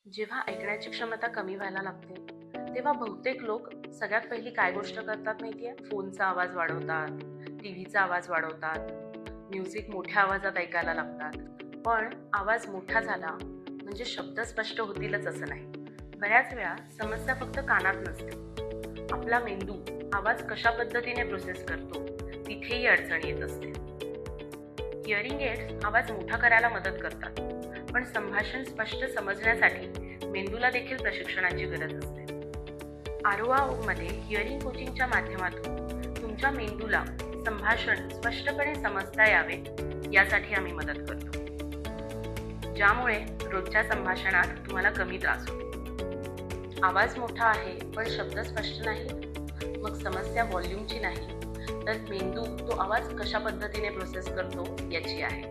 जेव्हा ऐकण्याची क्षमता कमी व्हायला लागते, तेव्हा बहुतेक लोक सगळ्यात पहिली काय गोष्ट करतात माहितीये? फोनचा आवाज वाढवतात, टीव्हीचा आवाज वाढवतात, म्युझिक मोठ्या आवाजात ऐकायला लागतात. पण आवाज मोठा झाला म्हणजे शब्द स्पष्ट होतीलच असं नाही. बऱ्याच वेळा समस्या फक्त कानात नसते. आपला मेंदू आवाज कशा पद्धतीने प्रोसेस करतो तिथेही अडचण येत असते. हिअरिंग एड्स आवाज मोठा करायला मदत करतात, पण संभाषण स्पष्ट समजण्यासाठी मेंदूला देखील प्रशिक्षणाची गरज असते. मध्ये हिअरिंग कोचिंगच्या माध्यमातून तुमच्या मेंदूला संभाषण स्पष्टपणे समजता यावे यासाठी आम्ही मदत करतो, ज्यामुळे रोजच्या संभाषणात तुम्हाला कमी त्रास होतो. आवाज मोठा आहे पण शब्द स्पष्ट नाही, मग समस्या व्हॉल्यूमची नाही तर मेंदू तो आवाज कशा पद्धतीने प्रोसेस करतो याची आहे.